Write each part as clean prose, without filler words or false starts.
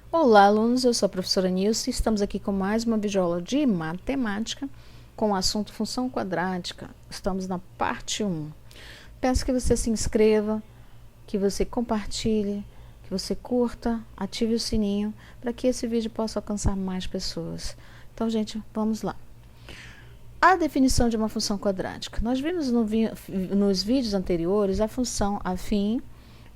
Olá, alunos, eu sou a professora Nilce e estamos aqui com mais uma videoaula de matemática com o assunto função quadrática. Estamos na parte 1. Peço que você se inscreva, que você compartilhe, que você curta, ative o sininho para que esse vídeo possa alcançar mais pessoas. Então, gente, vamos lá. A definição de uma função quadrática. Nós vimos nos vídeos anteriores a função afim.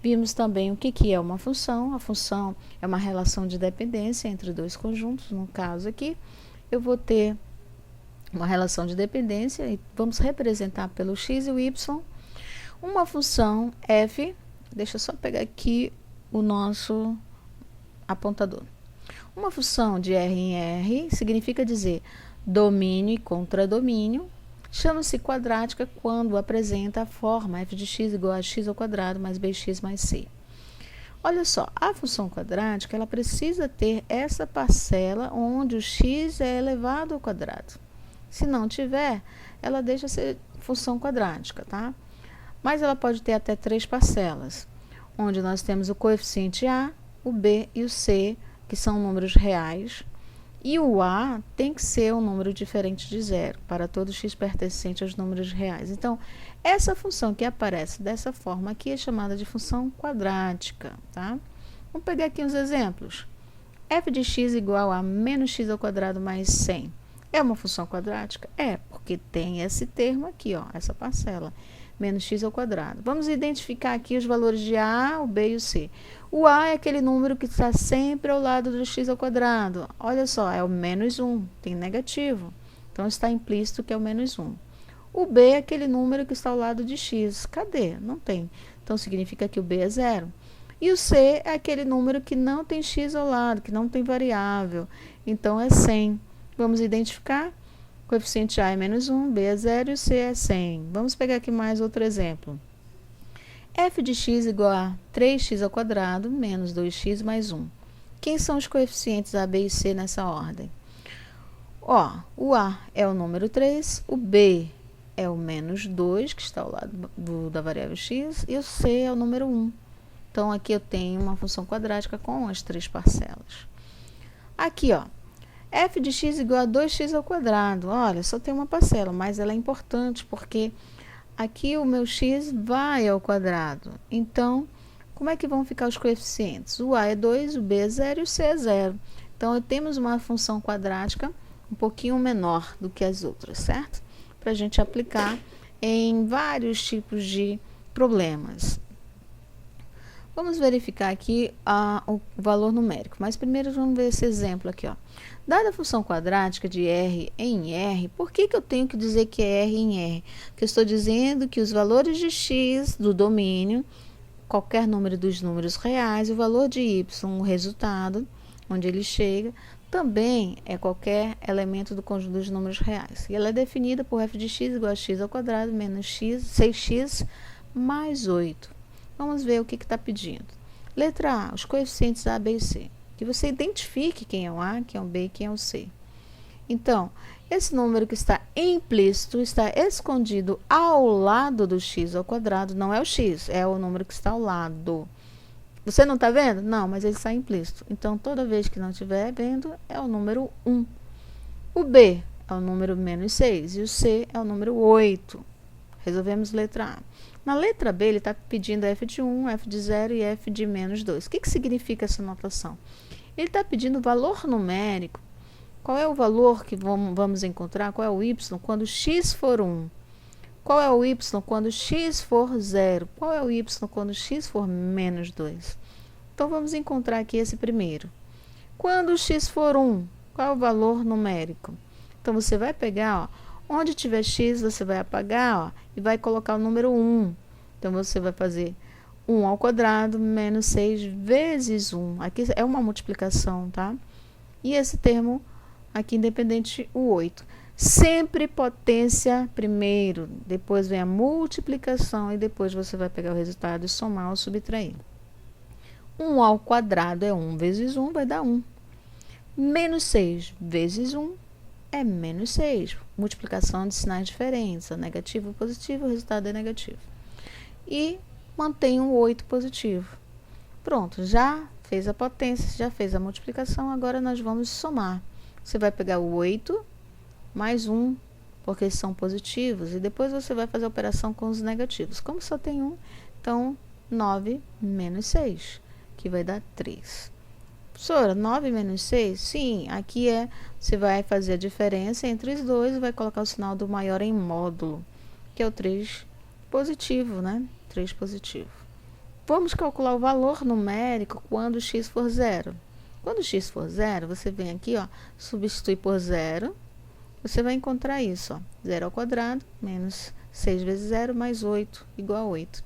Vimos também o que é uma função. A função é uma relação de dependência entre dois conjuntos. No caso aqui, eu vou ter uma relação de dependência e vamos representar pelo x e o y uma função f. Deixa eu só pegar aqui o nosso apontador. Uma função de R em R significa dizer domínio e contradomínio. Chama-se quadrática quando apresenta a forma f de x igual a x ao quadrado mais bx mais c. Olha só, a função quadrática ela precisa ter essa parcela onde o x é elevado ao quadrado. Se não tiver, ela deixa de ser função quadrática, tá? Mas ela pode ter até 3 parcelas, onde nós temos o coeficiente a, o b e o c, que são números reais. E o a tem que ser um número diferente de zero, para todo x pertencente aos números reais. Então, essa função que aparece dessa forma aqui é chamada de função quadrática, tá? Vamos pegar aqui uns exemplos. F de x igual a menos x ao quadrado mais 100. É uma função quadrática? É, porque tem esse termo aqui, ó, essa parcela, menos x ao quadrado. Vamos identificar aqui os valores de a, o b e o c. O a é aquele número que está sempre ao lado do x ao quadrado. Olha só, é o menos 1, tem negativo. Então, está implícito que é o menos 1. O b é aquele número que está ao lado de x. Cadê? Não tem. Então, significa que o b é 0. E o c é aquele número que não tem x ao lado, que não tem variável. Então, é 100. Vamos identificar? O coeficiente a é menos 1, b é 0 e o c é 100. Vamos pegar aqui mais outro exemplo. F de x igual a 3x ao quadrado menos 2x mais 1. Quem são os coeficientes a, b e c nessa ordem? Ó, o a é o número 3, o b é o menos 2, que está ao lado da variável x, e o c é o número 1. Então, aqui eu tenho uma função quadrática com as 3 parcelas. Aqui, ó, f de x igual a 2x ao quadrado. Olha, só tem uma parcela, mas ela é importante porque aqui o meu x vai ao quadrado. Então, como é que vão ficar os coeficientes? O a é 2, o b é 0 e o c é 0. Então, temos uma função quadrática um pouquinho menor do que as outras, certo? Para a gente aplicar em vários tipos de problemas. Vamos verificar aqui o valor numérico, mas primeiro vamos ver esse exemplo aqui, ó. Dada a função quadrática de R em R, por que eu tenho que dizer que é R em R? Porque eu estou dizendo que os valores de x do domínio, qualquer número dos números reais, o valor de y, o resultado, onde ele chega, também é qualquer elemento do conjunto dos números reais. E ela é definida por f de x igual a x ao quadrado menos 6x mais 8. Vamos ver o que está pedindo. Letra A, os coeficientes A, B e C. Que você identifique quem é o A, quem é o B e quem é o C. Então, esse número que está implícito, está escondido ao lado do x ao quadrado, não é o x, é o número que está ao lado. Você não está vendo? Não, mas ele está implícito. Então, toda vez que não estiver vendo, é o número 1. O B é o número menos 6 e o C é o número 8. Resolvemos letra A. Na letra B, ele está pedindo f de 1, f de 0 e f de menos 2. O que significa essa notação? Ele está pedindo valor numérico. Qual é o valor que vamos encontrar? Qual é o y quando x for 1? Qual é o y quando x for 0? Qual é o y quando x for menos 2? Então, vamos encontrar aqui esse primeiro. Quando x for 1, qual é o valor numérico? Então, você vai pegar, ó, onde tiver x, você vai apagar, ó, e vai colocar o número 1. Então, você vai fazer 1 ao quadrado menos 6 vezes 1. Aqui é uma multiplicação, tá? E esse termo aqui independente, o 8. Sempre potência primeiro, depois vem a multiplicação e depois você vai pegar o resultado e somar ou subtrair. 1 ao quadrado é 1 vezes 1, vai dar 1. Menos 6 vezes 1 é menos 6. Multiplicação de sinais diferentes, negativo ou positivo, o resultado é negativo. E mantém um 8 positivo. Pronto, já fez a potência, já fez a multiplicação, agora nós vamos somar. Você vai pegar o 8 mais 1, porque eles são positivos, e depois você vai fazer a operação com os negativos. Como só tem 1, então 9 menos 6, que vai dar 3. Professora, 9 menos 6? Sim, aqui você vai fazer a diferença entre os dois e vai colocar o sinal do maior em módulo, que é o 3 positivo, né? 3 positivo. Vamos calcular o valor numérico quando x for 0. Quando x for 0, você vem aqui, ó, substitui por 0. Você vai encontrar isso, ó, 0 ao quadrado menos 6 vezes 0 mais 8 igual a 8.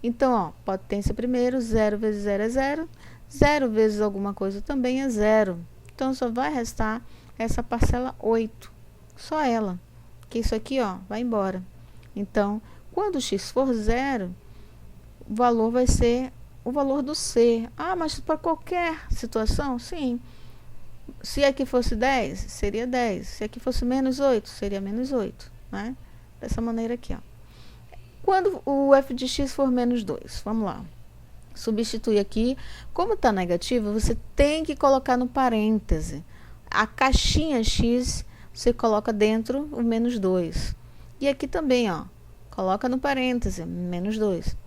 Então, ó, potência primeiro, 0 vezes 0 é 0. 0 vezes alguma coisa também é 0. Então, só vai restar essa parcela 8. Só ela. Que isso aqui, ó, vai embora. Então, quando x for 0, o valor vai ser o valor do C. Ah, mas para qualquer situação? Sim. Se aqui fosse 10, seria 10. Se aqui fosse menos 8, seria menos 8. Né? Dessa maneira aqui, ó. Quando o f de x for menos 2, vamos lá. Substitui aqui. Como está negativo, você tem que colocar no parêntese. A caixinha x, você coloca dentro o menos 2. E aqui também, ó. Coloca no parêntese, menos 2.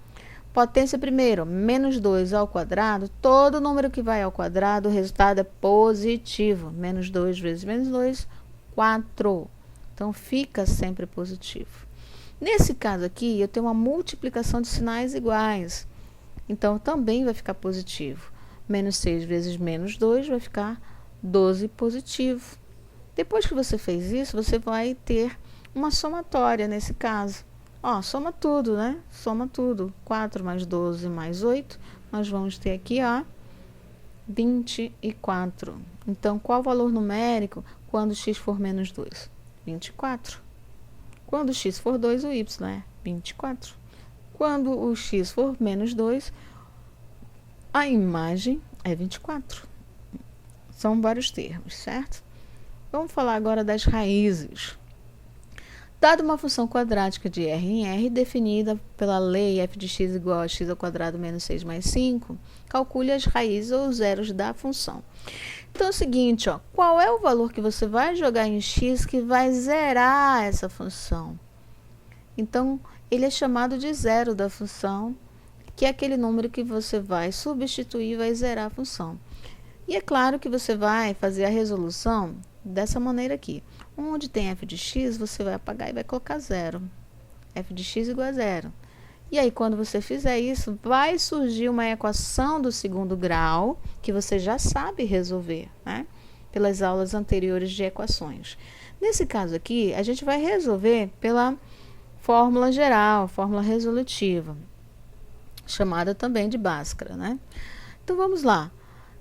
Potência primeiro, menos 2 ao quadrado. Todo número que vai ao quadrado, o resultado é positivo. Menos 2 vezes menos 2, 4. Então, fica sempre positivo. Nesse caso aqui, eu tenho uma multiplicação de sinais iguais. Então, também vai ficar positivo. Menos 6 vezes menos 2 vai ficar 12 positivo. Depois que você fez isso, você vai ter uma somatória nesse caso. Ó, soma tudo, né? Soma tudo. 4 mais 12 mais 8, nós vamos ter aqui, ó, 24. Então, qual o valor numérico quando x for menos 2? 24. Quando x for 2, o y é 24. Quando o x for menos 2, a imagem é 24. São vários termos, certo? Vamos falar agora das raízes. Dada uma função quadrática de R em R, definida pela lei f de x igual a x ao quadrado menos 6 mais 5, calcule as raízes ou zeros da função. Então é o seguinte, ó, qual é o valor que você vai jogar em x que vai zerar essa função? Então, ele é chamado de zero da função, que é aquele número que você vai substituir e vai zerar a função. E é claro que você vai fazer a resolução dessa maneira aqui. Onde tem f de x, você vai apagar e vai colocar 0. F de x igual a 0. E aí, quando você fizer isso, vai surgir uma equação do segundo grau, que você já sabe resolver, né? Pelas aulas anteriores de equações. Nesse caso aqui, a gente vai resolver pela fórmula geral, fórmula resolutiva, chamada também de Bhaskara, né? Então, vamos lá.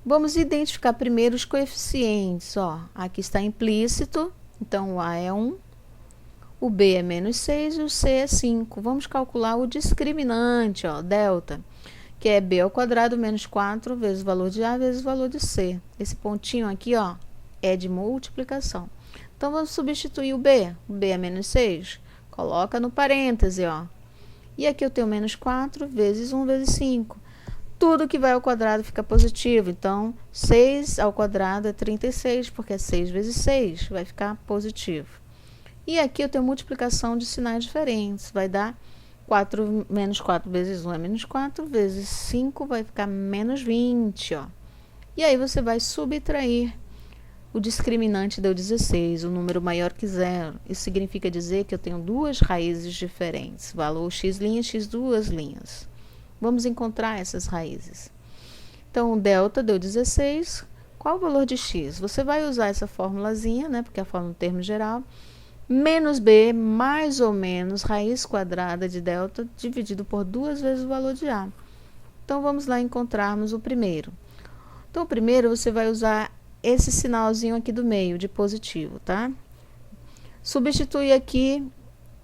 Vamos identificar primeiro os coeficientes, ó. Aqui está implícito, então o A é 1, o B é menos 6 e o C é 5. Vamos calcular o discriminante, ó, delta, que é B ao quadrado menos 4 vezes o valor de A vezes o valor de C. Esse pontinho aqui, ó, é de multiplicação. Então, vamos substituir o B. O B é menos 6. Coloca no parêntese, ó. E aqui eu tenho menos 4 vezes 1 vezes 5. Tudo que vai ao quadrado fica positivo. Então, 6 ao quadrado é 36, porque é 6 vezes 6, vai ficar positivo. E aqui eu tenho multiplicação de sinais diferentes. Vai dar 4 menos 4 vezes 1 é menos 4, vezes 5 vai ficar menos 20, ó. E aí você vai subtrair. O discriminante deu 16, o número maior que 0. Isso significa dizer que eu tenho duas raízes diferentes. Valor x', x duas linhas. Vamos encontrar essas raízes. Então, o delta deu 16. Qual o valor de x? Você vai usar essa formulazinha, né? Porque é a fórmula do termo geral. Menos b, mais ou menos, raiz quadrada de delta, dividido por 2 vezes o valor de a. Então, vamos lá encontrarmos o primeiro. Então, o primeiro você vai usar esse sinalzinho aqui do meio, de positivo, tá? Substitui aqui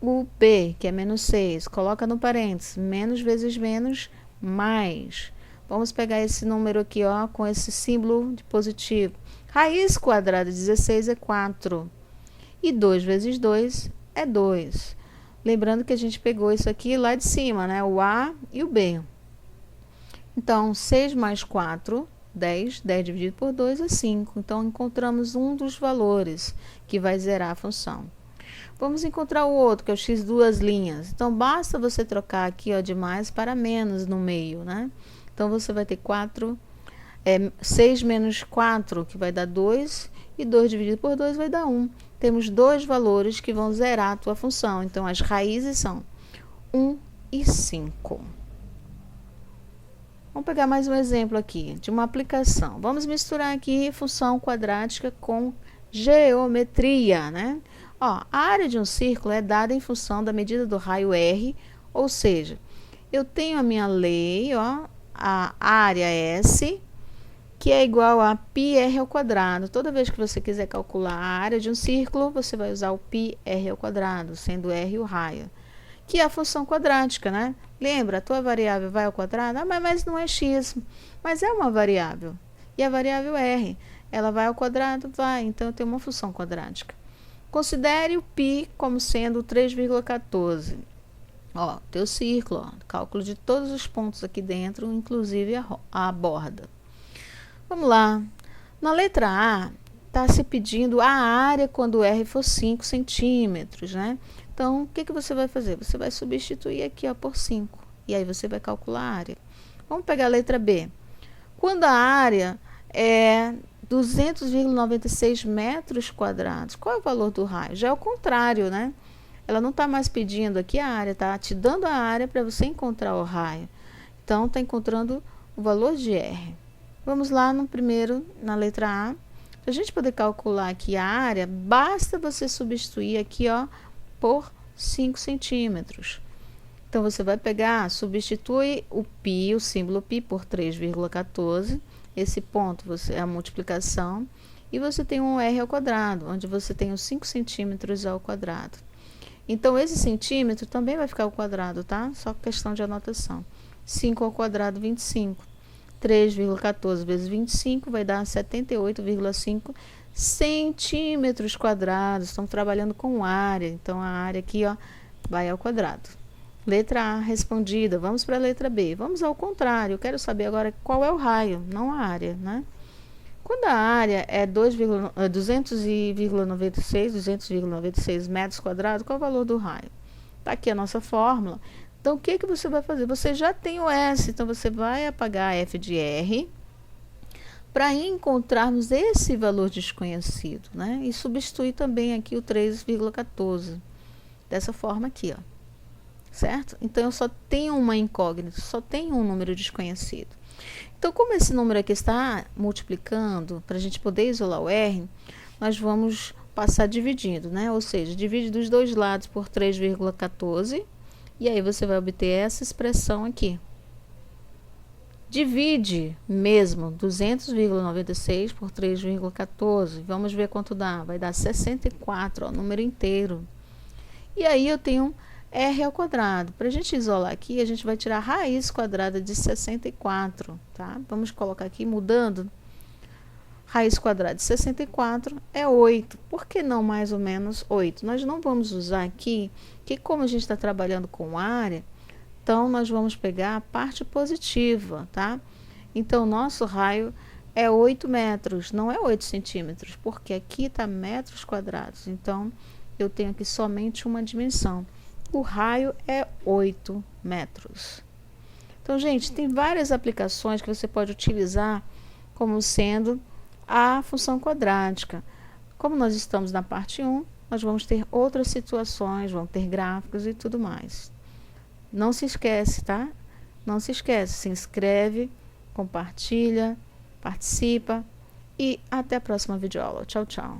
o b, que é menos 6, coloca no parênteses, menos vezes menos, mais. Vamos pegar esse número aqui, ó, com esse símbolo de positivo. Raiz quadrada de 16 é 4. E 2 vezes 2 é 2. Lembrando que a gente pegou isso aqui lá de cima, né? O A e o B. Então, 6 mais 4, 10. 10 dividido por 2 é 5. Então, encontramos um dos valores que vai zerar a função. Vamos encontrar o outro, que é o x duas linhas. Então, basta você trocar aqui, ó, de mais para menos no meio, né? Então, você vai ter 6 menos 4, que vai dar 2, e 2 dividido por 2 vai dar 1. Temos dois valores que vão zerar a tua função. Então, as raízes são 1 e 5. Vamos pegar mais um exemplo aqui, de uma aplicação. Vamos misturar aqui função quadrática com geometria, né? Ó, a área de um círculo é dada em função da medida do raio R, ou seja, eu tenho a minha lei, ó, a área S, que é igual a πr ao quadrado. Toda vez que você quiser calcular a área de um círculo, você vai usar o πr ao quadrado, sendo R o raio, que é a função quadrática, né? Lembra, a tua variável vai ao quadrado? Ah, mas não é x, mas é uma variável. E a variável R, ela vai ao quadrado? Vai, então eu tenho uma função quadrática. Considere o π como sendo 3,14. Ó, teu círculo, ó, cálculo de todos os pontos aqui dentro, inclusive a borda. Vamos lá. Na letra A, está se pedindo a área quando R for 5 centímetros, né? Então, o que você vai fazer? Você vai substituir aqui, ó, por 5. E aí você vai calcular a área. Vamos pegar a letra B. Quando a área é 200,96 metros quadrados, qual é o valor do raio? Já é o contrário, né? Ela não está mais pedindo aqui a área, está te dando a área para você encontrar o raio. Então, está encontrando o valor de R. Vamos lá no primeiro, na letra A. Para a gente poder calcular aqui a área, basta você substituir aqui, ó, por 5 centímetros. Então, você vai pegar, substitui o π, o símbolo π, por 3,14. Esse ponto é a multiplicação. E você tem um R ao quadrado, onde você tem os 5 centímetros ao quadrado. Então, esse centímetro também vai ficar ao quadrado, tá? Só questão de anotação. 5 ao quadrado, 25. 3,14 vezes 25 vai dar 78,5 centímetros quadrados. Estamos trabalhando com área, então a área aqui, ó, vai ao quadrado. Letra A respondida. Vamos para a letra B. Vamos ao contrário. Eu quero saber agora qual é o raio, não a área, né? Quando a área é 200,96 metros quadrados, qual é o valor do raio? Tá aqui a nossa fórmula. Então, o que você vai fazer? Você já tem o S, então você vai apagar F de R para encontrarmos esse valor desconhecido, né? E substituir também aqui o 3,14. Dessa forma aqui, ó. Certo? Então, eu só tenho uma incógnita, só tenho um número desconhecido. Então, como esse número aqui está multiplicando, para a gente poder isolar o R, nós vamos passar dividindo, né? Ou seja, divide dos dois lados por 3,14. E aí, você vai obter essa expressão aqui. Divide mesmo 200,96 por 3,14. Vamos ver quanto dá. Vai dar 64, ó, número inteiro. E aí, eu tenho R ao quadrado. Para a gente isolar aqui, a gente vai tirar a raiz quadrada de 64, tá? Vamos colocar aqui, mudando. Raiz quadrada de 64 é 8. Por que não mais ou menos 8? Nós não vamos usar aqui, que como a gente está trabalhando com área, então nós vamos pegar a parte positiva, tá? Então, nosso raio é 8 metros, não é 8 centímetros, porque aqui está metros quadrados. Então, eu tenho aqui somente uma dimensão. O raio é 8 metros. Então, gente, tem várias aplicações que você pode utilizar como sendo a função quadrática. Como nós estamos na parte 1, nós vamos ter outras situações, vamos ter gráficos e tudo mais. Não se esquece, tá? Não se esquece, se inscreve, compartilha, participa e até a próxima videoaula. Tchau, tchau.